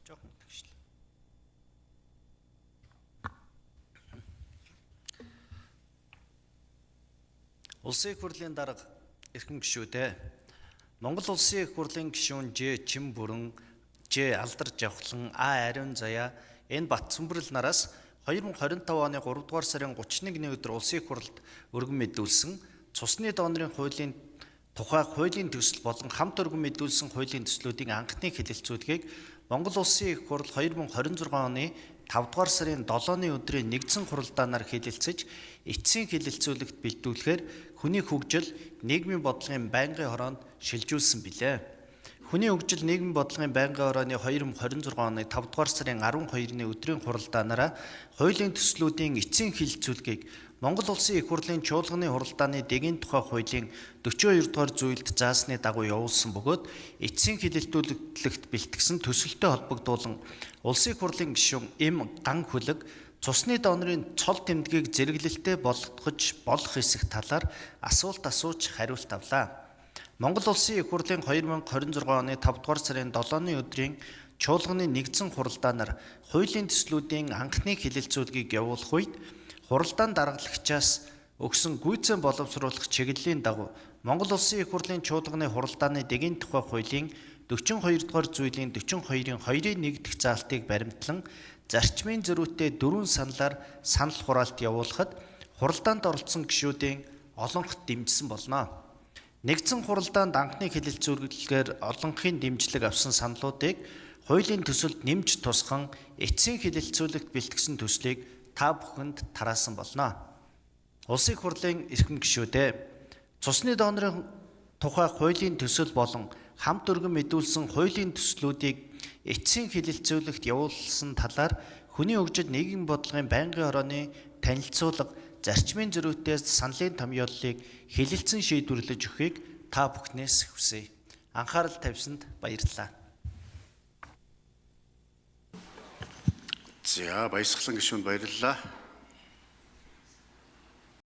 Жохон тэгшлээ. Улсын их хурлын дарга эрхэм гишүүдээ Монгол Улсын их хурлын гишүүн Ж Чин Бүрэн, Ж Алдар Жавхлан, А Ариун Заяа, Н Бат Цүмбэрэл нараас 2025 оны 3 дугаар сарын 31-ний өдөр Улсын их хурлд өргөн мэдүүлсэн цусны донорын хуулийн тухай хуулийн төсөл болон хамт өргөн мэдүүлсэн хуулийн төслүүдийн анхны хэлэлцүүлгийг Монгол Улсын их хурл 2026 оны 5 дугаар сарын 7-ны өдрийн нэгдсэн хуралдаанаар хэлэлцэж, эцсийн хэлэлцүүлэгт бэлдүүлэхээр хүний хөгжил, нийгмийн бодлогын байнгын хороонд шилжүүлсэн билээ. Хүний хөгжил, нийгмийн бодлогын байнгын хорооны 2026 оны 5 дугаар сарын 12-ны өдрийн хуралдаанаараа хуулийн төслүүдийн эцсийн хэлэлцүүлгийг Монгол Улсын их хурлын чуулганы хуралдааны дэгийн тухай хуулийн 42 дугаар зүйлд заасны дагуу явуулсан бөгөөд эцсийн хэлэлцүүлэгт бэлтгэсэн төсөлтөй холбогдуулан Улсын их хурлын гишүүн М Ган Хүлэг цусны донорын цол тэмдгийг зэрэглэлтэй болгох хэсэг талаар асуулт асууж хариулт авлаа. Монгол Улсын их хурлын 2026 оны 5 дугаар сарын 7-ны өдрийн чуулганы нэгдсэн хуралдаанаар хуулийн төслүүдийн анхны хэлэлцүүлгийг явуулах үед хуралдаан даргалагчаас өгсөн гүйцэн боловсруулах чиглэлийн дагуу Монгол Улсын их хурлын чуулганы хуралдааны дэгийн тухай хуулийн 42 дугаар зүйлийн 42-ийн 2-ын 1 дэх заалтыг баримтлан зарчмын зөрүүтэй 4 саналаар санал хураалт явуулахад хуралдаанд оролцсон гишүүдийн олонхот дэмжсэн болно. Нэгдсэн хуралдаанд анхны хэлэлцүүлгээр олонхын дэмжлэг авсан саналуудыг хуулийн төсөлд нэмж тусган эцсийн хэлэлцүүлэгт бэлтгэсэн төслийг та бүхэнд тараасан болно. Улсын их хурлын эрхэм гишүүдээ цусны донорын тухай хуулийн төсөл болон хамт өргөн мэдүүлсэн хуулийн төслүүдийг эцсийн хэлэлцүүлэгт явуулсан талаар хүний хөгжил, нийгмийн бодлогын байнгын хорооны танилцуулга, зарчмын зөрүүтэй саналын томьёоллыг хэлэлцэн шийдвэрлэж өгөхийг та бүхнээс хүсье. Анхаарал тавьсанд баярлалаа. За, баясгалан гишүүнд баярлалаа.